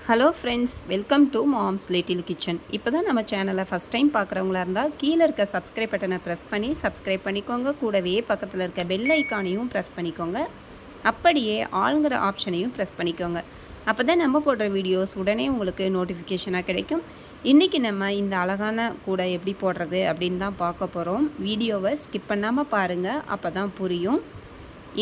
Hello friends, welcome to moms little kitchen. இப்போ தான் நம்ம சேனலை ஃபஸ்ட் டைம் பார்க்குறவங்களா இருந்தால் கீழே இருக்க சப்ஸ்கிரைப் பட்டனை ப்ரெஸ் பண்ணி சப்ஸ்கிரைப் பண்ணிக்கோங்க. கூடவே பக்கத்தில் இருக்க பெல் ஐக்கானையும் ப்ரெஸ் பண்ணிக்கோங்க. அப்படியே ஆளுங்கிற ஆப்ஷனையும் ப்ரெஸ் பண்ணிக்கோங்க. அப்போ தான் நம்ம போடுற வீடியோஸ் உடனே உங்களுக்கு நோட்டிஃபிகேஷனாக கிடைக்கும். இன்றைக்கி நம்ம இந்த அழகான கூடை எப்படி போடுறது அப்படின்னு தான் பார்க்க போகிறோம். வீடியோவை ஸ்கிப் பண்ணாமல் பாருங்கள், அப்போ தான் புரியும்.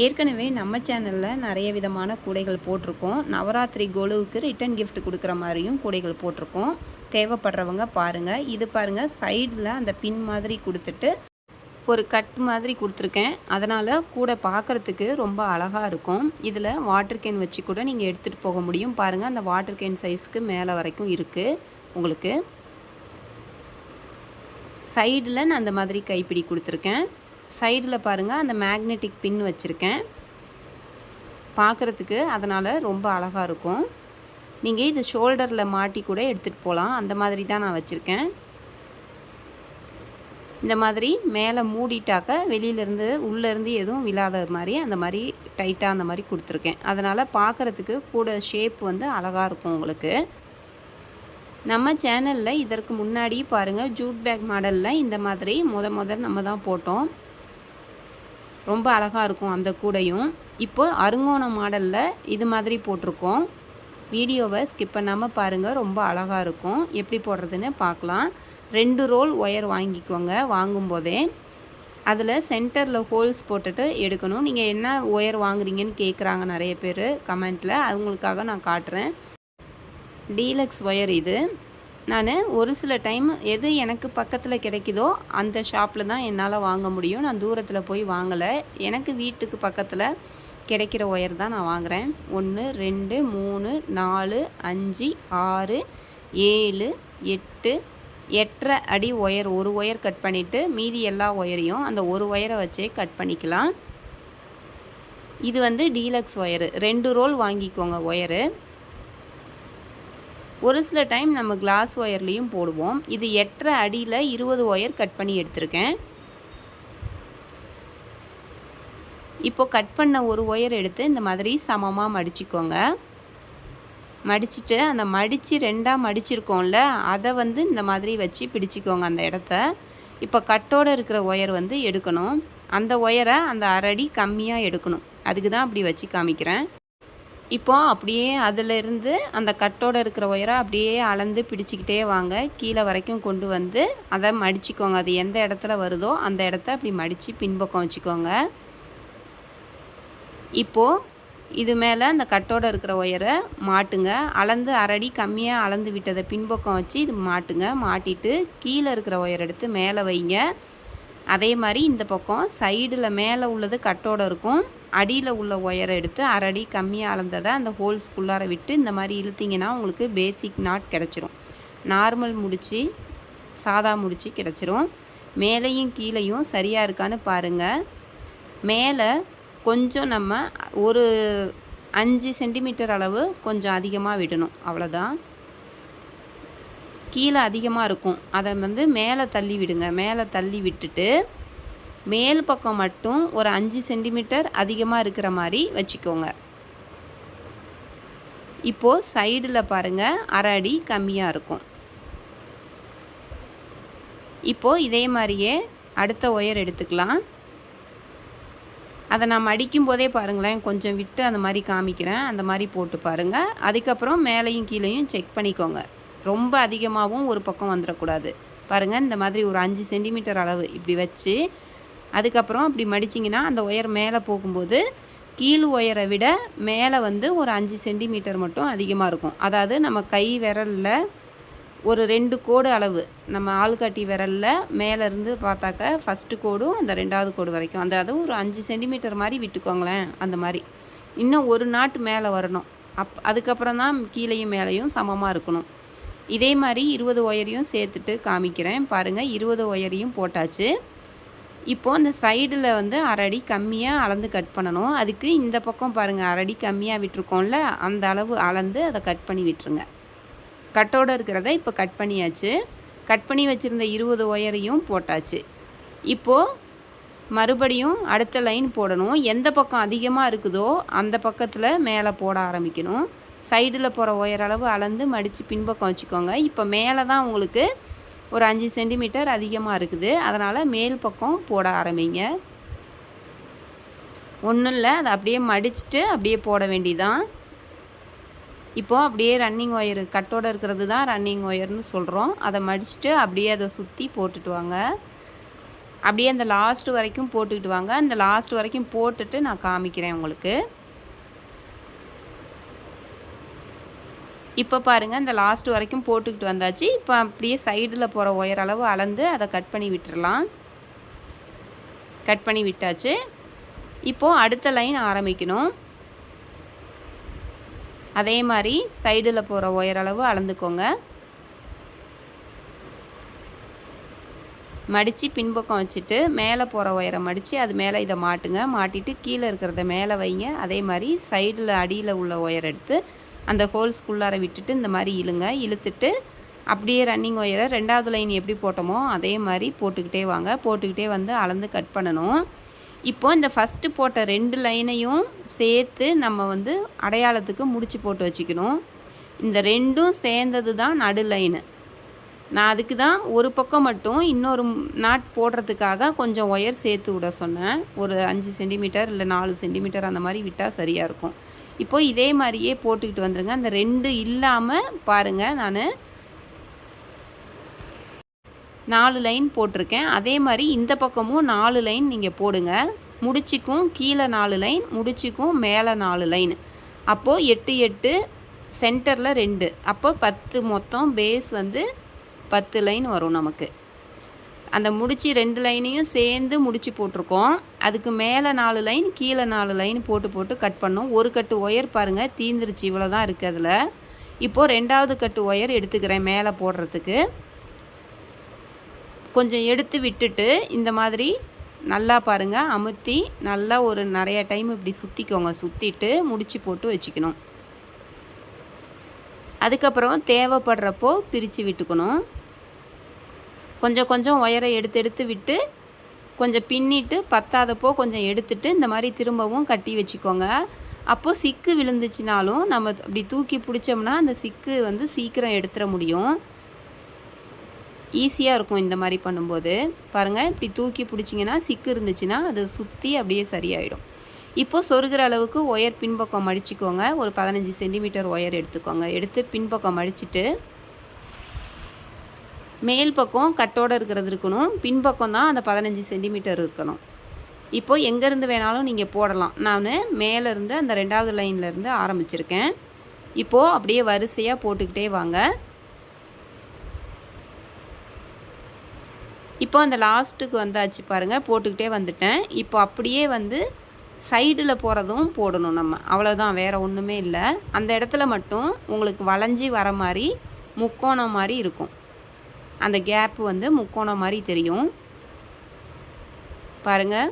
ஏற்கனவே நம்ம சேனலில் நிறைய விதமான கூடைகள் போட்டிருக்கோம். நவராத்திரி கொலுவுக்கு ரிட்டன் கிஃப்ட் கொடுக்குற மாதிரியும் கூடைகள் போட்டிருக்கோம். தேவைப்படுறவங்க பாருங்கள். இது பாருங்கள், சைடில் அந்த பின் மாதிரி கொடுத்துட்டு ஒரு கட் மாதிரி கொடுத்துருக்கேன். அதனால் கூடை பார்க்குறதுக்கு ரொம்ப அழகாக இருக்கும். இதில் வாட்டர் கேன் வச்சு கூட நீங்கள் எடுத்துகிட்டு போக முடியும். பாருங்கள், அந்த வாட்டர் கேன் சைஸ்க்கு மேலே வரைக்கும் இருக்குது. உங்களுக்கு சைடில் நான் அந்த மாதிரி கைப்பிடி கொடுத்துருக்கேன். சைடில் பாருங்கள், அந்த மேக்னெட்டிக் பின் வச்சுருக்கேன் பார்க்குறதுக்கு. அதனால் ரொம்ப அழகாக இருக்கும். நீங்கள் இது ஷோல்டரில் மாட்டி கூட எடுத்துகிட்டு போகலாம். அந்த மாதிரி தான் நான் வச்சுருக்கேன். இந்த மாதிரி மேலே மூடிட்டாக்க வெளியிலேருந்து உள்ளேருந்து எதுவும் விழாத மாதிரி அந்த மாதிரி டைட்டாக அந்த மாதிரி கொடுத்துருக்கேன். அதனால் பார்க்குறதுக்கு கூட ஷேப் வந்து அழகாக இருக்கும் உங்களுக்கு. நம்ம சேனலில் இதற்கு முன்னாடி பாருங்கள், ஜூட் பேக் மாடலில் இந்த மாதிரி முதல் நம்ம தான் போட்டோம். ரொம்ப அழகாக இருக்கும் அந்த கூடையும். இப்போ அருங்கோண மாடலில் இது மாதிரி போட்டிருக்கோம். வீடியோவை ஸ்கிப் பண்ணாமல் பாருங்கள், ரொம்ப அழகாக இருக்கும். எப்படி போடுறதுன்னு பார்க்கலாம். 2 ரோல் ஒயர் வாங்கிக்கோங்க. வாங்கும்போதே அதில் சென்டரில் ஹோல்ஸ் போட்டுட்டு எடுக்கணும். நீங்கள் என்ன ஒயர் வாங்குறீங்கன்னு கேட்குறாங்க நிறைய பேர் கமெண்ட்டில். அவங்களுக்காக நான் காட்டுறேன். டீலக்ஸ் ஒயர் இது. நான் ஒரு சில டைம் எது எனக்கு பக்கத்தில் கிடைக்குதோ அந்த ஷாப்பில் தான் என்னால் வாங்க முடியும். நான் தூரத்தில் போய் வாங்கலை. எனக்கு வீட்டுக்கு பக்கத்தில் கிடைக்கிற ஒயர் தான் நான் வாங்குகிறேன். 1 2 3 4 5 6 7 8 8.5 அடி ஒயர். ஒரு ஒயர் கட் பண்ணிவிட்டு மீதி எல்லா ஒயரையும் அந்த ஒரு ஒயரை வச்சே கட் பண்ணிக்கலாம். இது வந்து டீலக்ஸ் ஒயரு. 2 ரோல் வாங்கிக்கோங்க ஒயரு. ஒரு சில டைம் நம்ம கிளாஸ் ஒயர்லேயும் போடுவோம். இது 8.5 அடியில் 20 ஒயர் கட் பண்ணி எடுத்திருக்கேன். இப்போ கட் பண்ண ஒரு ஒயர் எடுத்து இந்த மாதிரி சமமாக மடிச்சுக்கோங்க. மடிச்சுட்டு அந்த மடித்து 2ஆக மடிச்சிருக்கோம்ல, அதை வந்து இந்த மாதிரி வச்சு பிடிச்சிக்கோங்க அந்த இடத்த. இப்போ கட்டோடு இருக்கிற ஒயர் வந்து எடுக்கணும். அந்த ஒயரை அந்த 1/2 அடி கம்மியாக எடுக்கணும். அதுக்கு தான் அப்படி வச்சு காமிக்கிறேன். இப்போ அப்படியே அதிலிருந்து அந்த கட்டோடு இருக்கிற ஒயரை அப்படியே அளந்து பிடிச்சிக்கிட்டே வாங்க. கீழே வரைக்கும் கொண்டு வந்து அதை மடிச்சிக்கோங்க. அது எந்த இடத்துல வருதோ அந்த இடத்த அப்படி மடித்து பின்பக்கம் வச்சுக்கோங்க. இப்போது இது மேலே அந்த கட்டோடு இருக்கிற ஒயரை மாட்டுங்க. அளந்து 1/2 அடி கம்மியாக அளந்து விட்டதை பின்பக்கம் வச்சு இது மாட்டுங்க. மாட்டிட்டு கீழே இருக்கிற ஒயர் எடுத்து மேலே வைங்க. அதே மாதிரி இந்த பக்கம் சைடில் மேலே உள்ளது கட்டோடு இருக்கும். அடியில் உள்ள ஒயரை எடுத்து 1/2 அடி கம்மியாக அளந்ததை அந்த ஹோல்ஸ்குள்ளார விட்டு இந்த மாதிரி இழுத்திங்கன்னா உங்களுக்கு பேசிக் நாட் கிடச்சிரும். நார்மல் முடிச்சு, சாதா முடிச்சு கிடச்சிரும். மேலேயும் கீழேயும் சரியாக இருக்கான்னு பாருங்கள். மேலே கொஞ்சம் நம்ம ஒரு 5 சென்டிமீட்டர் அளவு கொஞ்சம் அதிகமாக விடணும், அவ்வளோதான். கீழே அதிகமாக இருக்கும், அதை வந்து மேலே தள்ளி விடுங்க. மேலே தள்ளி விட்டுட்டு மேல் பக்கம் மட்டும் ஒரு 5 சென்டிமீட்டர் அதிகமாக இருக்கிற மாதிரி வச்சுக்கோங்க. இப்போது சைடில் பாருங்கள், 1/2 அடி கம்மியாக இருக்கும். இப்போது இதே மாதிரியே அடுத்த ஒயர் எடுத்துக்கலாம். அதை நான் மடிக்கும் போதே பாருங்களேன், கொஞ்சம் விட்டு அந்த மாதிரி காமிக்கிறேன். அந்த மாதிரி போட்டு பாருங்கள். அதுக்கப்புறம் மேலேயும் கீழேயும் செக் பண்ணிக்கோங்க. ரொம்ப அதிகமாகவும் ஒரு பக்கம் வந்துடக்கூடாது. பாருங்கள், இந்த மாதிரி ஒரு 5 சென்டிமீட்டர் அளவு இப்படி வச்சு அதுக்கப்புறம் அப்படி மடிச்சிங்கன்னா அந்த ஒயர் மேலே போகும்போது கீழ் ஒயரை விட மேலே வந்து ஒரு 5 சென்டிமீட்டர் மட்டும் அதிகமாக இருக்கும். அதாவது நம்ம கை விரலில் ஒரு 2 கோடு அளவு, நம்ம ஆள்காட்டி விரலில் மேலேருந்து பார்த்தாக்க ஃபஸ்ட்டு கோடும் அந்த 2வது கோடு வரைக்கும், அதாவது ஒரு 5 சென்டிமீட்டர் மாதிரி விட்டுக்கோங்களேன். அந்த மாதிரி இன்னும் ஒரு நாட்டு மேலே வரணும். அதுக்கப்புறம் தான் கீழேயும் மேலேயும் சமமாக இருக்கணும். இதே மாதிரி 20 ஒயரையும் சேர்த்துட்டு காமிக்கிறேன். பாருங்கள், 20 ஒயரையும் போட்டாச்சு. இப்போது அந்த சைடில் வந்து 1/2 அடி கம்மியாக அளந்து கட் பண்ணணும். அதுக்கு இந்த பக்கம் பாருங்கள், 1/2 அடி கம்மியாக விட்டுருக்கோம்ல, அந்த அளவு அளந்து அதை கட் பண்ணி விட்டுருங்க. கட்டோடு இருக்கிறத இப்போ கட் பண்ணியாச்சு. கட் பண்ணி வச்சுருந்த 20 ஒயரையும் போட்டாச்சு. இப்போது மறுபடியும் அடுத்த லைன் போடணும். எந்த பக்கம் அதிகமாக இருக்குதோ அந்த பக்கத்தில் மேலே போட ஆரம்பிக்கணும். சைடில் போகிற ஒயர் அளவு அளந்து மடித்து பின்பக்கம் வச்சுக்கோங்க. இப்போ மேலே தான் உங்களுக்கு ஒரு 5 சென்டிமீட்டர் அதிகமாக இருக்குது. அதனால் மேல் பக்கம் போட ஆரம்பிங்க. ஒன்றும் இல்லை, அதை அப்படியே மடிச்சுட்டு அப்படியே போட வேண்டியதான். இப்போது அப்படியே ரன்னிங் ஒயர் கட்டோடு இருக்கிறது தான் ரன்னிங் ஒயர்னு சொல்கிறோம். அதை மடிச்சுட்டு அப்படியே அதை சுற்றி போட்டுட்டு வாங்க. அப்படியே அந்த லாஸ்ட் வரைக்கும் போட்டுக்கிட்டு வாங்க. அந்த லாஸ்ட் வரைக்கும் போட்டுட்டு நான் காமிக்கிறேன் உங்களுக்கு. இப்போ பாருங்கள், இந்த லாஸ்ட் வரைக்கும் போட்டுக்கிட்டு வந்தாச்சு. இப்போ அப்படியே சைடில் போகிற ஒயர் அளவு அளந்து அதை கட் பண்ணி விட்டுறலாம். கட் பண்ணி விட்டாச்சு. இப்போது அடுத்த லைன் ஆரம்பிக்கணும். அதே மாதிரி சைடில் போகிற ஒயர் அளவு அளந்துக்கோங்க. மடித்து பின்பக்கம் வச்சுட்டு மேலே போகிற ஒயரை மடித்து அது மேலே இதை மாட்டுங்க. மாட்டிட்டு கீழே இருக்கிறத மேலே வைங்க. அதே மாதிரி சைடில் அடியில் உள்ள ஒயர் எடுத்து அந்த ஹோல்ஸ்குள்ளார விட்டுட்டு இந்த மாதிரி இழுங்க. இழுத்துட்டு அப்படியே ரன்னிங் ஒயரை 2வது லைன் எப்படி போட்டோமோ அதே மாதிரி போட்டுக்கிட்டே வாங்க. போட்டுக்கிட்டே வந்து அளந்து கட் பண்ணணும். இப்போது இந்த ஃபஸ்ட்டு போட்ட 2 லைனையும் சேர்த்து நம்ம வந்து அடையாளத்துக்கு முடிச்சு போட்டு வச்சுக்கணும். இந்த 2ம் சேர்ந்தது தான் நடு லைனு. நான் அதுக்கு தான் ஒரு பக்கம் மட்டும் இன்னொரு நாட் போடுறதுக்காக கொஞ்சம் ஒயர் சேர்த்து விட சொன்னேன். ஒரு 5 சென்டிமீட்டர் இல்லை 4 சென்டிமீட்டர் அந்த மாதிரி விட்டால் சரியாக இருக்கும். இப்போது இதே மாதிரியே போட்டுக்கிட்டு வந்துடுங்க. அந்த 2 இல்லாமல் பாருங்கள், நான் 4 லைன் போட்டிருக்கேன். அதே மாதிரி இந்த பக்கமும் 4 லைன் நீங்கள் போடுங்க. முடிச்சுக்கும் கீழே 4 லைன், முடிச்சுக்கும் மேலே 4 லைன். அப்போது 8 8 சென்டரில் 2, அப்போ 10 மொத்தம் பேஸ் வந்து 10 லைன் வரும் நமக்கு. அந்த முடிச்சு 2 லைனையும் சேர்ந்து முடிச்சு போட்டிருக்கோம். அதுக்கு மேலே 4 லைன், கீழே 4 லைன் போட்டு போட்டு கட் பண்ணோம். ஒரு கட்டு ஒயர் பாருங்கள் தீந்துருச்சு, இவ்வளோ தான் இருக்குது அதில். இப்போது 2வது கட்டு ஒயர் எடுத்துக்கிறேன் மேலே போடுறதுக்கு. கொஞ்சம் எடுத்து விட்டுட்டு இந்த மாதிரி நல்லா பாருங்கள் அமுத்தி நல்லா ஒரு நிறைய டைம் இப்படி சுற்றிக்கோங்க. சுற்றிட்டு முடிச்சு போட்டு வச்சுக்கணும். அதுக்கப்புறம் தேவைப்படுறப்போ பிரித்து விட்டுக்கணும். கொஞ்சம் கொஞ்சம் ஒயரை எடுத்து எடுத்து விட்டு கொஞ்சம் பின்னிட்டு பத்தாதப்போ கொஞ்சம் எடுத்துட்டு இந்த மாதிரி திரும்பவும் கட்டி வச்சுக்கோங்க. அப்போது சிக்கு விழுந்துச்சுனாலும் நம்ம அப்படி தூக்கி பிடிச்சோம்னா அந்த சிக்கு வந்து சீக்கிரம் எடுத்துட முடியும். ஈஸியாக இருக்கும் இந்த மாதிரி பண்ணும்போது. பாருங்கள், இப்படி தூக்கி பிடிச்சிங்கன்னா சிக்கு இருந்துச்சுன்னா அது சுற்றி அப்படியே சரியாயிடும். இப்போது சொருகிற அளவுக்கு ஒயர் பின்பக்கம் மடிச்சுக்கோங்க. ஒரு 15 சென்டிமீட்டர் ஒயர் எடுத்துக்கோங்க. எடுத்து பின்பக்கம் மடிச்சுட்டு மேல் பக்கம் கட்டோடு இருக்கிறது இருக்கணும். பின்பக்கம் தான் அந்த 15 சென்டிமீட்டர் இருக்கணும். இப்போது எங்கேருந்து வேணாலும் நீங்கள் போடலாம். நான் மேலேருந்து அந்த 2வது லைன்லேருந்து ஆரம்பிச்சிருக்கேன். இப்போது அப்படியே வரிசையாக போட்டுக்கிட்டே வாங்க. இப்போ அந்த லாஸ்ட்டுக்கு வந்தாச்சு பாருங்கள், போட்டுக்கிட்டே வந்துட்டேன். இப்போ அப்படியே வந்து சைடில் போகிறதும் போடணும் நம்ம. அவ்வளோதான், வேறு ஒன்றுமே இல்லை. அந்த இடத்துல மட்டும் உங்களுக்கு வளைஞ்சி வர மாதிரி முக்கோணம் மாதிரி இருக்கும். அந்த கேப்பு வந்து முக்கோணம் மாதிரி தெரியும் பாருங்கள்.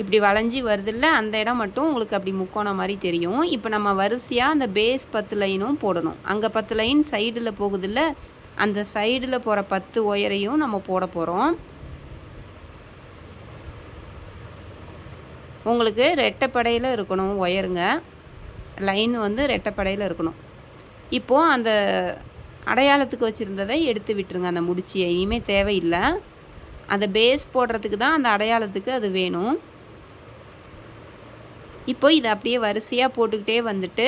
இப்படி வளைஞ்சி வருதில்ல, அந்த இடம் மட்டும் உங்களுக்கு அப்படி முக்கோணம் மாதிரி தெரியும். இப்போ நம்ம வரிசையாக அந்த பேஸ் 10 லைனும் போடணும். அங்கே 10 லைன் சைடில் போகுதில்ல, அந்த சைடில் போகிற 10 ஒயரையும் நம்ம போட போகிறோம். உங்களுக்கு ரெட்டைப்படையில் இருக்கணும் ஒயருங்க. லைன் வந்து ரெட்டைப்படையில் இருக்கணும். இப்போது அந்த அடையாளத்துக்கு வச்சுருந்ததை எடுத்து விட்டுருங்க. அந்த முடிச்சியை இனிமேல் தேவையில்லை. அந்த பேஸ் போடுறதுக்கு தான் அந்த அடையாளத்துக்கு அது வேணும். இப்போ இதை அப்படியே வரிசையாக போட்டுக்கிட்டே வந்துட்டு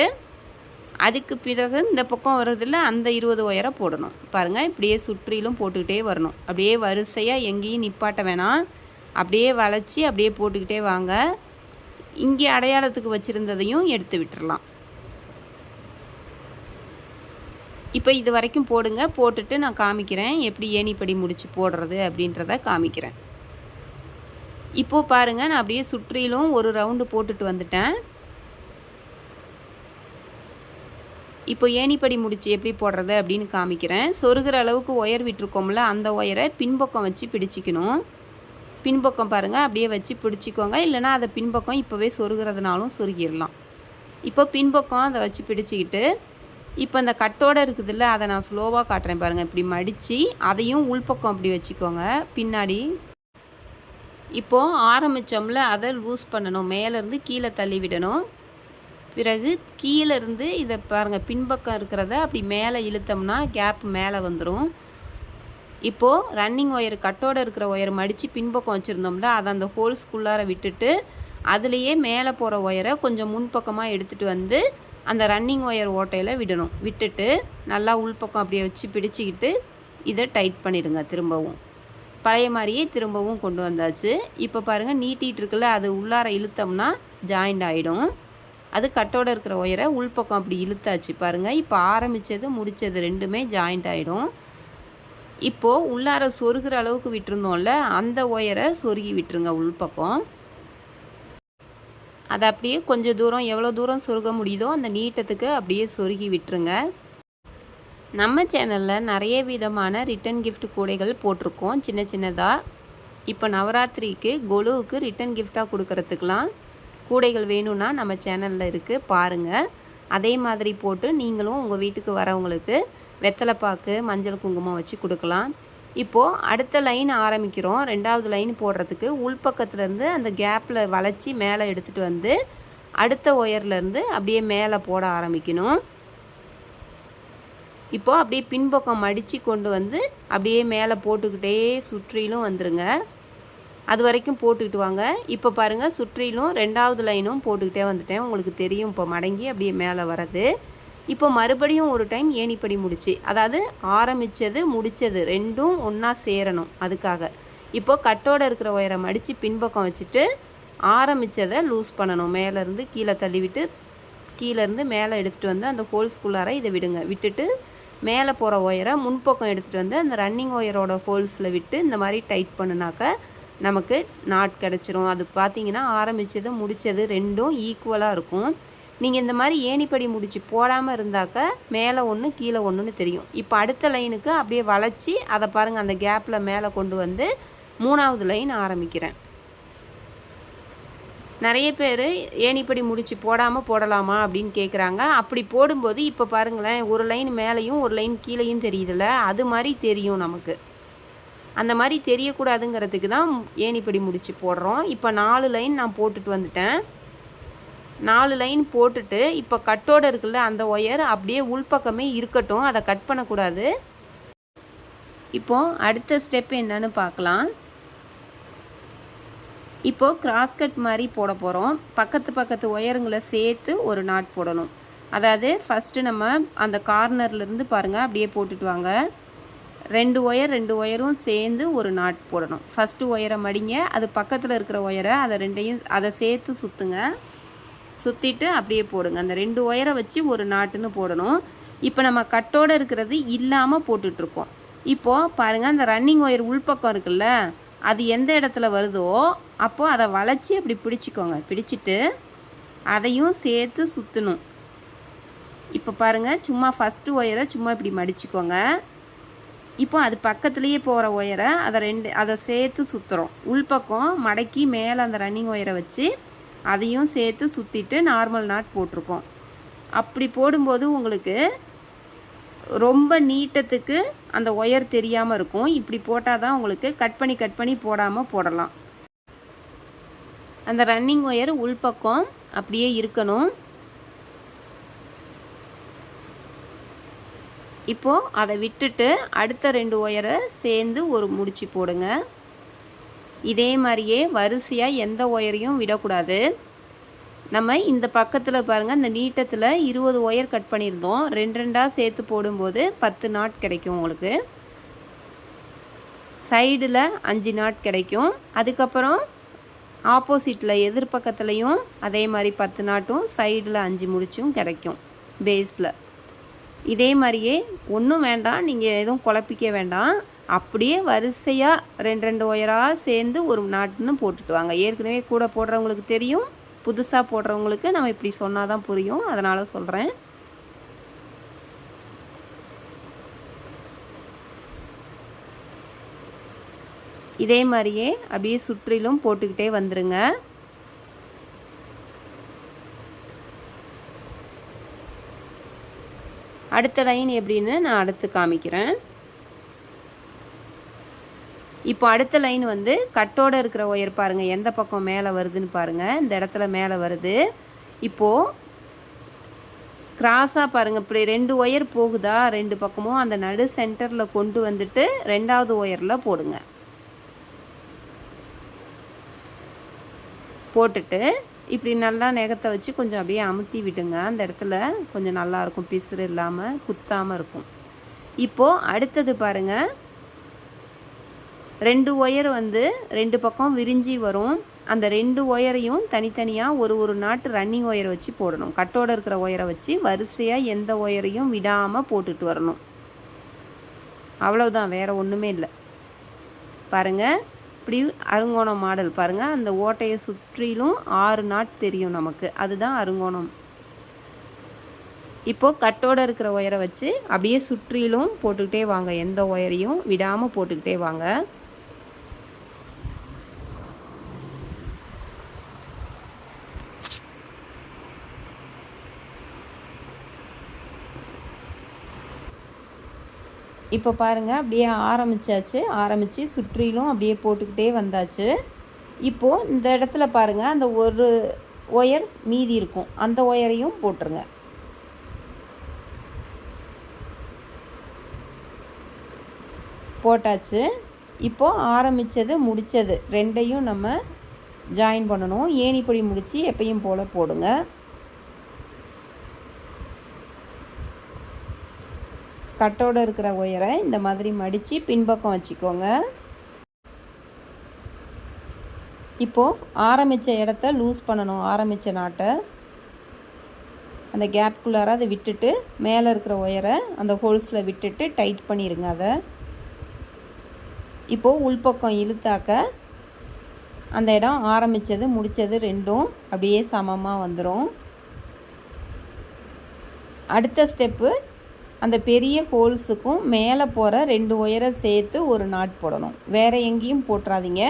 அதுக்கு பிறகு இந்த பக்கம் வர்றதில்ல அந்த 20 ஒயரை போடணும். பாருங்கள், இப்படியே சுற்றிலும் போட்டுக்கிட்டே வரணும். அப்படியே வரிசையாக எங்கேயும் நிப்பாட்ட வேணாம். அப்படியே வளைச்சி அப்படியே போட்டுக்கிட்டே வாங்க. இங்கே அடையாளத்துக்கு வச்சுருந்ததையும் எடுத்து விட்டுறலாம். இப்போ இது வரைக்கும் போடுங்க. போட்டுட்டு நான் காமிக்கிறேன் எப்படி ஏணிப்படி முடிச்சு போடுறது அப்படின்றத காமிக்கிறேன். இப்போது பாருங்கள், நான் அப்படியே சுற்றிலும் ஒரு ரவுண்டு போட்டுட்டு வந்துட்டேன். இப்போ ஏணிப்படி முடிச்சு எப்படி போடுறது அப்படின்னு காமிக்கிறேன். சொருகிற அளவுக்கு ஒயர் விட்டுருக்கோம்ல, அந்த ஒயரை பின்பக்கம் வச்சு பிடிச்சிக்கணும். பின்பக்கம் பாருங்கள் அப்படியே வச்சு பிடிச்சிக்கோங்க. இல்லைனா அதை பின்பக்கம் இப்போவே சொருகிறதுனாலும் சொருகிடலாம். இப்போ பின்பக்கம் அதை வச்சு பிடிச்சிக்கிட்டு இப்போ இந்த கட்டோடு இருக்குதுல்ல, அதை நான் ஸ்லோவாக காட்டுறேன் பாருங்கள். இப்படி மடித்து அதையும் உள்பக்கம் அப்படி வச்சுக்கோங்க பின்னாடி. இப்போது ஆரம்பித்தோம்ல, அதை லூஸ் பண்ணணும். மேலேருந்து கீழே தள்ளி விடணும். பிறகு கீழே இருந்து இதை பாருங்கள், பின்பக்கம் இருக்கிறத அப்படி மேலே இழுத்தோம்னா கேப் மேலே வந்துடும். இப்போது ரன்னிங் ஒயர் கட்டோடு இருக்கிற ஒயர் மடித்து பின்பக்கம் வச்சுருந்தோம்ல, அதை அந்த ஹோல்ஸ்குள்ளார விட்டுட்டு அதுலேயே மேலே போகிற ஒயரை கொஞ்சம் முன்பக்கமாக எடுத்துகிட்டு வந்து அந்த ரன்னிங் ஒயர் ஓட்டையில் விடணும். விட்டுட்டு நல்லா உள்பக்கம் அப்படியே வச்சு பிடிச்சிக்கிட்டு இதை டைட் பண்ணிடுங்க. திரும்பவும் பழைய மாதிரியே திரும்பவும் கொண்டு வந்தாச்சு. இப்போ பாருங்கள், நீட்டிகிட்டு இருக்குல்ல, அது உள்ளார இழுத்தோம்னா ஜாயிண்ட் ஆகிடும். அது கட்டோடு இருக்கிற ஒயரை உள்பக்கம் அப்படி இழுத்தாச்சு பாருங்கள். இப்போ ஆரம்பித்தது முடித்தது ரெண்டுமே ஜாயிண்ட் ஆகிடும். இப்போது உள்ளார சொருகிற அளவுக்கு விட்டுருந்தோம்ல, அந்த ஒயரை சொருகி விட்டுருங்க உள்பக்கம். அதை அப்படியே கொஞ்சம் தூரம், எவ்வளோ தூரம் சொருக முடியுதோ அந்த நீட்டத்துக்கு அப்படியே சொருகி விட்டுருங்க. நம்ம சேனலில் நிறைய விதமான ரிட்டன் கிஃப்ட் கூடைகள் போட்டிருக்கோம், சின்ன சின்னதாக. இப்போ நவராத்திரிக்கு கொலுவுக்கு ரிட்டன் கிஃப்டாக கொடுக்கறதுக்கெலாம் கூடைகள் வேணும்னா நம்ம சேனலில் இருக்குது, பாருங்கள். அதே மாதிரி போட்டு நீங்களும் உங்கள் வீட்டுக்கு வரவங்களுக்கு வெத்தலைப்பாக்கு, மஞ்சள் குங்குமம் வச்சு கொடுக்கலாம். இப்போது அடுத்த லைன் ஆரம்பிக்கிறோம். 2வது லைன் போடுறதுக்கு உள்பக்கத்துலேருந்து அந்த கேப்பில் வளைச்சி மேலே எடுத்துகிட்டு வந்து அடுத்த ஒயர்லேருந்து அப்படியே மேலே போட ஆரம்பிக்கணும். இப்போது அப்படியே பின்பக்கம் மடித்து கொண்டு வந்து அப்படியே மேலே போட்டுக்கிட்டே சுற்றிலும் வந்துடுங்க. அது வரைக்கும் போட்டுக்கிட்டு வாங்க. இப்போ பாருங்கள், சுற்றிலும் 2வது லைனும் போட்டுக்கிட்டே வந்துட்டேன். உங்களுக்கு தெரியும் இப்போ மடங்கி அப்படியே மேலே வர்றது. இப்போ மறுபடியும் ஒரு டைம் ஏணிப்படி முடிச்சு, அதாவது ஆரம்பித்தது முடித்தது ரெண்டும் ஒன்றா சேரணும். அதுக்காக இப்போது கட்டோடு இருக்கிற ஒயரை மடித்து பின்பக்கம் வச்சுட்டு ஆரம்பித்ததை லூஸ் பண்ணணும். மேலேருந்து கீழே தள்ளிவிட்டு கீழேருந்து மேலே எடுத்துகிட்டு வந்து அந்த ஹோல்ஸ்குள்ளார இதை விடுங்க. விட்டுட்டு மேலே போகிற ஒயரை முன்பக்கம் எடுத்துகிட்டு வந்து அந்த ரன்னிங் ஒயரோட ஹோல்ஸில் விட்டு இந்த மாதிரி டைட் பண்ணுனாக்க நமக்கு நாட் கிடச்சிரும். அது பார்த்திங்கன்னா ஆரம்பித்தது முடித்தது ரெண்டும் ஈக்குவலாக இருக்கும். நீங்கள் இந்த மாதிரி ஏணிப்படி முடிச்சு போடாமல் இருந்தாக்க மேலே ஒன்று கீழே ஒன்றுன்னு தெரியும். இப்போ அடுத்த லைனுக்கு அப்படியே வளைச்சி அதை பாருங்கள், அந்த கேப்பில் மேலே கொண்டு வந்து 3வது லைன் ஆரம்பிக்கிறேன். நிறைய பேர் ஏணிப்படி முடிச்சு போடாமல் போடலாமா அப்படின்னு கேட்குறாங்க. அப்படி போடும்போது இப்போ பாருங்களேன், ஒரு லைன் மேலேயும் ஒரு லைன் கீழேயும் தெரியுதுல்ல, அது மாதிரி தெரியும் நமக்கு. அந்த மாதிரி தெரியக்கூடாதுங்கிறதுக்கு தான் ஏணிப்படி முடிச்சு போடுறோம். இப்போ 4 லைன் நான் போட்டுட்டு வந்துட்டேன். 4 லைன் போட்டுட்டு இப்போ கட்டோடு இருக்குல்ல, அந்த ஒயர் அப்படியே உள்பக்கமே இருக்கட்டும், அதை கட் பண்ணக்கூடாது. இப்போது அடுத்த ஸ்டெப் என்னன்னு பார்க்கலாம். இப்போது கிராஸ் கட் மாதிரி போட போகிறோம். பக்கத்து ஒயருங்களை சேர்த்து ஒரு நாட் போடணும். அதாவது ஃபஸ்ட்டு நம்ம அந்த கார்னர்லேருந்து பாருங்கள் அப்படியே போட்டுட்டு வாங்க. 2 ஒயரும் சேர்ந்து ஒரு நாட் போடணும். ஃபஸ்ட்டு ஒயரை மடிங்க, அது பக்கத்தில் இருக்கிற ஒயரை அதை சேர்த்து சுற்றுங்க. சுற்றிட்டு அப்படியே போடுங்க. அந்த 2 ஒயரை வச்சு ஒரு நாட்டுன்னு போடணும். இப்போ நம்ம கட்டோடு இருக்கிறது இல்லாமல் போட்டுட்ருக்கோம். இப்போது பாருங்கள், அந்த ரன்னிங் ஒயர் உள்பக்கம் இருக்குல்ல, அது எந்த இடத்துல வருதோ அப்போது அதை வளைச்சி அப்படி பிடிச்சிக்கோங்க. பிடிச்சிட்டு அதையும் சேர்த்து சுற்றணும். இப்போ பாருங்கள், சும்மா ஃபஸ்ட்டு ஒயரை சும்மா இப்படி மடிச்சுக்கோங்க. இப்போ அது பக்கத்துலேயே போகிற ஒயரை அதை சேர்த்து சுற்றுறோம். உள்பக்கம் மடக்கி மேலே அந்த ரன்னிங் ஒயரை வச்சு அதையும் சேர்த்து சுற்றிட்டு நார்மல் நாட் போட்டிருக்கோம். அப்படி போடும்போது உங்களுக்கு ரொம்ப நீட்டத்துக்கு அந்த ஒயர் தெரியாமல் இருக்கும். இப்படி போட்டால் தான் உங்களுக்கு கட் பண்ணி போடாமல் போடலாம். அந்த ரன்னிங் ஒயர் உள்பக்கம் அப்படியே இருக்கணும். இப்போது அதை விட்டுட்டு அடுத்த 2 ஒயரை சேர்ந்து ஒரு முடிச்சு போடுங்க. இதே மாதிரியே வரிசையாக எந்த ஒயரையும் விடக்கூடாது. நம்ம இந்த பக்கத்தில் பாருங்கள், இந்த நீட்டத்தில் 20 ஒயர் கட் பண்ணியிருந்தோம். 2 சேர்த்து போடும்போது 10 நாட் கிடைக்கும் உங்களுக்கு. சைடில் 5 நாட் கிடைக்கும். அதுக்கப்புறம் ஆப்போசிட்டில் எதிர்பக்கத்துலேயும் அதே மாதிரி 10 நாட்டும் சைடில் 5 முடிச்சும் கிடைக்கும் பேஸில். இதே மாதிரியே ஒன்றும் வேண்டாம், நீங்கள் எதுவும் குழப்பிக்க வேண்டாம். அப்படியே வரிசையாக 2 ஒயராக சேர்ந்து ஒரு நாட்டுன்னு போட்டுட்டு வாங்க. ஏற்கனவே கூட போடுறவங்களுக்கு தெரியும், புதுசாக போடுறவங்களுக்கு நம்ம இப்படி சொன்னால் தான் புரியும், அதனால் சொல்கிறேன். இதே மாதிரியே அப்படியே சுற்றிலும் போட்டுக்கிட்டே வந்துடுங்க. அடுத்த லைன் எப்படின்னு நான் அடுத்து காமிக்கிறேன். இப்போ அடுத்த லைன் வந்து கட்டோடு இருக்கிற ஒயர் பாருங்கள் எந்த பக்கம் மேலே வருதுன்னு பாருங்கள். இந்த இடத்துல மேலே வருது. இப்போது கிராஸாக பாருங்கள், இப்படி 2 ஒயர் போகுதா, 2 பக்கமும் அந்த நடு சென்டரில் கொண்டு வந்துட்டு 2வது ஒயரில் போடுங்க. போட்டுட்டு இப்படி நல்லா நெகத்தை வச்சு கொஞ்சம் அப்படியே அமுத்தி விடுங்க. அந்த இடத்துல கொஞ்சம் நல்லாயிருக்கும், பிசுறு இல்லாமல் குத்தாமல் இருக்கும். இப்போது அடுத்தது பாருங்கள், 2 ஒயர் வந்து 2 பக்கம் விரிஞ்சி வரும். அந்த 2 ஒயரையும் தனித்தனியாக ஒரு நாட்டு ரன்னிங் ஒயரை வச்சு போடணும். கட்டோடு இருக்கிற ஒயரை வச்சு வரிசையாக எந்த ஒயரையும் விடாமல் போட்டுட்டு வரணும். அவ்வளவுதான், வேறு ஒன்றுமே இல்லை. பாருங்கள், இப்படி அருங்கோணம் மாடல் பாருங்கள். அந்த ஓட்டையை சுற்றிலும் 6 நாட் தெரியும் நமக்கு, அதுதான் அருங்கோணம். இப்போது கட்டோடு இருக்கிற ஒயரை வச்சு அப்படியே சுற்றிலும் போட்டுக்கிட்டே வாங்க. எந்த ஒயரையும் விடாமல் போட்டுக்கிட்டே வாங்க. இப்போ பாருங்கள், அப்படியே ஆரம்பித்து சுற்றிலும் அப்படியே போட்டுக்கிட்டே வந்தாச்சு. இப்போது இந்த இடத்துல பாருங்கள், அந்த ஒரு ஒயர் மீதி இருக்கும், அந்த ஒயரையும் போட்டுருங்க. போட்டாச்சு. இப்போது ஆரம்பித்தது முடித்தது 2ஐயும் நம்ம ஜாயின் பண்ணணும். ஏணிப்பொடி முடித்து எப்பயும் போல் போடுங்க. கட்டோடு இருக்கிற ஒயரை இந்த மாதிரி மடித்து பின்பக்கம் வச்சுக்கோங்க. இப்போது ஆரம்பித்த இடத்த லூஸ் பண்ணணும். ஆரம்பித்த நாட்டை அந்த கேப்குள்ளார அதை விட்டுட்டு மேலே இருக்கிற ஒயரை அந்த ஹோல்ஸில் விட்டுட்டு டைட் பண்ணிடுங்க. அதை இப்போது உள்பக்கம் இழுத்தாக்க அந்த இடம் ஆரம்பித்தது முடித்தது 2ம் அப்படியே சமமாக வந்துடும். அடுத்த ஸ்டெப்பு, அந்த பெரிய ஹோல்ஸுக்கும் மேலே போகிற 2 ஒயரை சேர்த்து ஒரு நாட் போடணும். வேறு எங்கேயும் போட்டுறாதீங்க.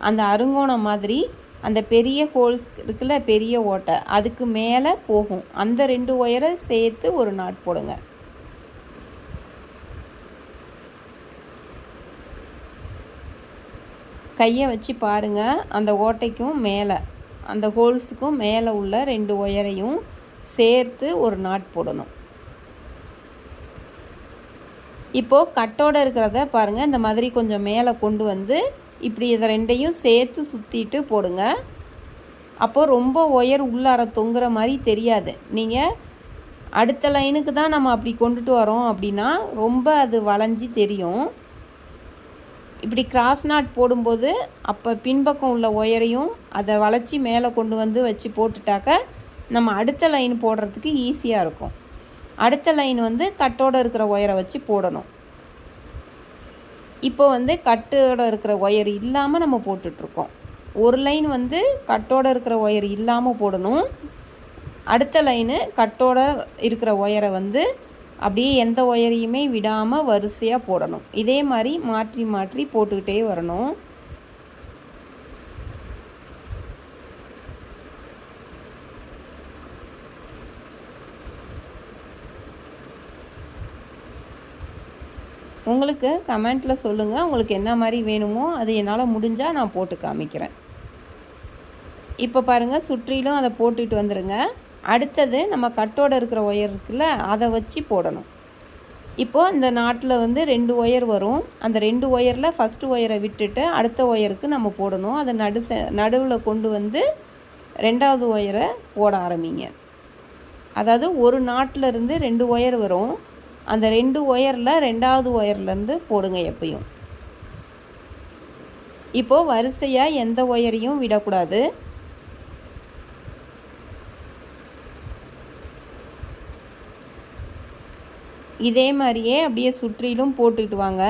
அந்த அருங்கோணம் மாதிரி அந்த பெரிய ஹோல்ஸ் இருக்குல்ல, பெரிய ஓட்டை, அதுக்கு மேலே போகும். அந்த 2 ஒயரை சேர்த்து ஒரு நாட் போடுங்க. கையை வச்சு பாருங்கள், அந்த ஓட்டைக்கும் மேலே அந்த ஹோல்ஸுக்கும் மேலே உள்ள 2 ஒயரையும் சேர்த்து ஒரு நாட் போடணும். இப்போது கட்டோடு இருக்கிறத பாருங்கள், இந்த மாதிரி கொஞ்சம் மேலே கொண்டு வந்து இப்படி இதை 2ஐயும் சேர்த்து சுற்றிட்டு போடுங்க. அப்போது ரொம்ப ஒயர் உள்ளார தொங்குற மாதிரி தெரியாது. நீங்கள் அடுத்த லைனுக்கு தான் நம்ம அப்படி கொண்டுட்டு வரோம் அப்படின்னா ரொம்ப அது வளைஞ்சி தெரியும். இப்படி கிராஸ் நாட் போடும்போது அப்போ பின்பக்கம் உள்ள ஒயரையும் அதை வளைச்சி மேலே கொண்டு வந்து வச்சு போட்டுட்டாக்க நம்ம அடுத்த லைன் போடுறதுக்கு ஈஸியாக இருக்கும். அடுத்த லைன் வந்து கட்டோடு இருக்கிற ஒயரை வச்சு போடணும். இப்போ வந்து கட்டோடு இருக்கிற ஒயர் இல்லாமல் நம்ம போட்டுட்ருக்கோம். ஒரு லைன் வந்து கட்டோடு இருக்கிற ஒயர் இல்லாமல் போடணும். அடுத்த லைனு கட்டோடு இருக்கிற ஒயரை வந்து அப்படியே எந்த ஒயரையுமே விடாமல் வரிசையாக போடணும். இதே மாதிரி மாற்றி மாற்றி போட்டுக்கிட்டே வரணும். உங்களுக்கு கமெண்ட்டில் சொல்லுங்கள், உங்களுக்கு என்ன மாதிரி வேணுமோ அது என்னால் முடிஞ்சால் நான் போட்டு காமிக்கிறேன். இப்போ பாருங்கள், சுற்றிலும் அதை போட்டுட்டு வந்துடுங்க. அடுத்தது நம்ம கட்டோடு இருக்கிற ஒயர் இருக்குல்ல, அதை வச்சு போடணும். இப்போது இந்த நாட்டில் வந்து 2 ஒயர் வரும். அந்த 2 ஒயரில் ஃபஸ்ட்டு ஒயரை விட்டுட்டு அடுத்த ஒயருக்கு நம்ம போடணும். அதை நடுவில் கொண்டு வந்து 2வது ஒயரை போட ஆரம்பிங்க. அதாவது ஒரு நாட்டில் இருந்து 2 ஒயர் வரும். அந்த 2 ஒயரில் 2வது ஒயர்லேருந்து போடுங்க எப்பயும். இப்போது வரிசையாக எந்த ஒயரையும் விடக்கூடாது. இதே மாதிரியே அப்படியே சுற்றிலும் போட்டுட்டு வாங்க.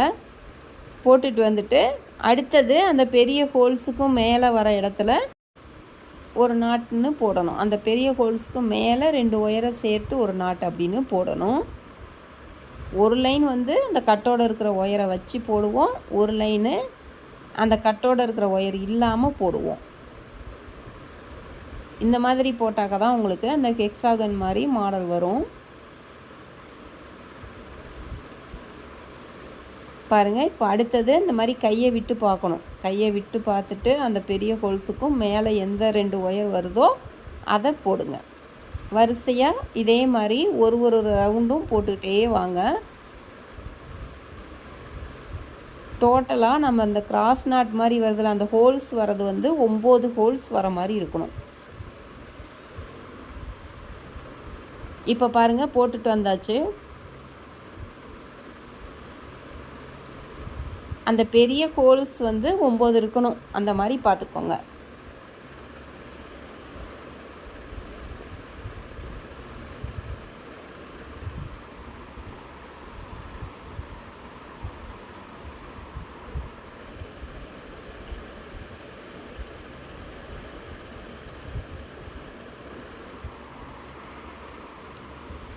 போட்டுட்டு வந்துட்டு அடுத்தது அந்த பெரிய ஹோல்ஸுக்கும் மேலே வர இடத்துல ஒரு நாட்டுன்னு போடணும். அந்த பெரிய ஹோல்ஸுக்கு மேலே 2 ஒயரை சேர்த்து ஒரு நாட் அப்படின்னு போடணும். ஒரு லைன் வந்து அந்த கட்டோடு இருக்கிற ஒயரை வச்சு போடுவோம். ஒரு லைனு அந்த கட்டோடு இருக்கிற ஒயர் இல்லாமல் போடுவோம். இந்த மாதிரி போட்டாக்க தான் உங்களுக்கு அந்த ஹெக்ஸாகன் மாதிரி மாடல் வரும். பாருங்கள், இப்போ அடுத்தது இந்த மாதிரி கையை விட்டு பார்க்கணும். கையை விட்டு பார்த்துட்டு அந்த பெரிய ஹோல்ஸுக்கும் மேலே எந்த 2 ஒயர் வருதோ அதை போடுங்க. வரிசையாக இதே மாதிரி ஒரு ஒரு ரவுண்டும் போட்டுக்கிட்டே வாங்க. டோட்டலாக நம்ம அந்த கிராஸ் நாட் மாதிரி வருதுல, அந்த ஹோல்ஸ் வர்றது வந்து 9 ஹோல்ஸ் வர மாதிரி இருக்கணும். இப்போ பாருங்கள், போட்டுட்டு வந்தாச்சு. அந்த பெரிய ஹோல்ஸ் வந்து 9 இருக்கணும், அந்த மாதிரி பார்த்துக்கோங்க.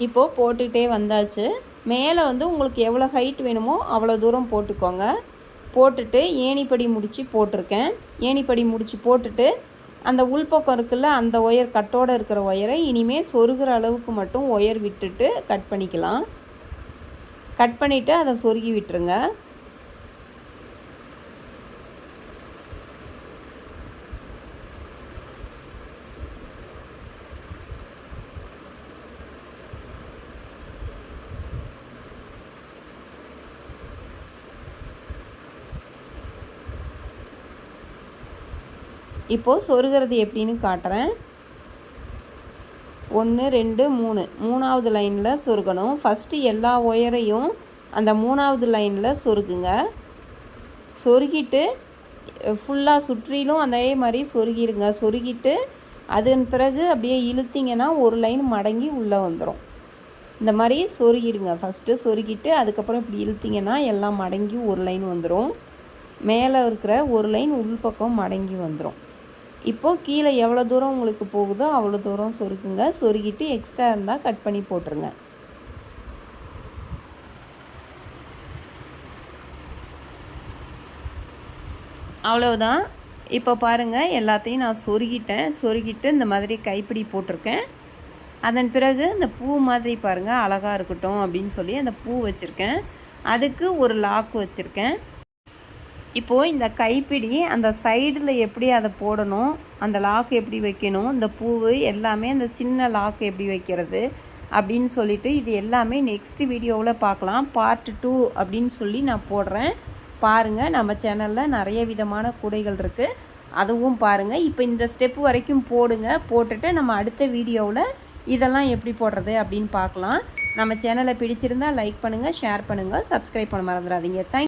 இப்போது போட்டுகிட்டே வந்தாச்சு. மேலே வந்து உங்களுக்கு எவ்வளோ ஹைட் வேணுமோ அவ்வளோ தூரம் போட்டுக்கோங்க. போட்டுட்டு ஏணிப்படி முடிச்சு போட்டிருக்கேன். ஏணிப்படி முடிச்சு போட்டுட்டு அந்த உள்பக்கம் இருக்குல்ல, அந்த ஒயர் கட்டோடு இருக்கிற ஒயரை இனிமேல் சொருகிற அளவுக்கு மட்டும் ஒயர் விட்டுட்டு கட் பண்ணிக்கலாம். கட் பண்ணிவிட்டு அதை சொருகி விட்டுருங்க. இப்போது சொருகிறது எப்படின்னு காட்டுறேன். 1 2 3 மூணாவது லைனில் சொருகணும். ஃபஸ்ட்டு எல்லா ஒயரையும் அந்த 3ஆவது லைனில் சொருகுங்க. சொருகிட்டு ஃபுல்லாக சுற்றிலும் அதே மாதிரி சொருகிருங்க. சொருகிட்டு அதன் பிறகு அப்படியே இழுத்திங்கன்னா ஒரு லைன் மடங்கி உள்ளே வந்துடும். இந்த மாதிரி சொருகிடுங்க. ஃபஸ்ட்டு சொருகிட்டு அதுக்கப்புறம் இப்படி இழுத்திங்கன்னா எல்லாம் மடங்கி ஒரு லைன் வந்துடும். மேலே இருக்கிற ஒரு லைன் உள்பக்கம் மடங்கி வந்துடும். இப்போது கீழே எவ்வளோ தூரம் உங்களுக்கு போகுதோ அவ்வளோ தூரம் சொருக்குங்க. சொருகிட்டு எக்ஸ்ட்ரா இருந்தால் கட் பண்ணி போட்டுருங்க. அவ்வளோதான். இப்போ பாருங்கள், எல்லாத்தையும் நான் சொருகிட்டேன். சொருகிட்டு இந்த மாதிரி கைப்பிடி போட்டிருக்கேன். அதன் பிறகு இந்த பூ மாதிரி பாருங்கள், அழகாக இருக்கட்டும் அப்படின்னு சொல்லி அந்த பூ வச்சுருக்கேன். அதுக்கு ஒரு லாக் வச்சுருக்கேன். இப்போது இந்த கைப்பிடி அந்த சைடில் எப்படி அதை போடணும், அந்த லாக் எப்படி வைக்கணும், இந்த பூவு எல்லாமே அந்த சின்ன லாக் எப்படி வைக்கிறது அப்படின்னு சொல்லிட்டு இது எல்லாமே நெக்ஸ்ட் வீடியோவில் பார்க்கலாம். பார்ட் 2 அப்படின்னு சொல்லி நான் போடுறேன். பாருங்கள், நம்ம சேனலில் நிறைய விதமான கூடைகள் இருக்குது, அதுவும் பாருங்கள். இப்போ இந்த ஸ்டெப்பு வரைக்கும் போடுங்க. போட்டுட்டு நம்ம அடுத்த வீடியோவில் இதெல்லாம் எப்படி போடுறது அப்படின்னு பார்க்கலாம். நம்ம சேனலை பிடிச்சிருந்தால் லைக் பண்ணுங்கள், ஷேர் பண்ணுங்கள், சப்ஸ்கிரைப் பண்ண மறந்துடாதீங்க. தேங்க்யூ.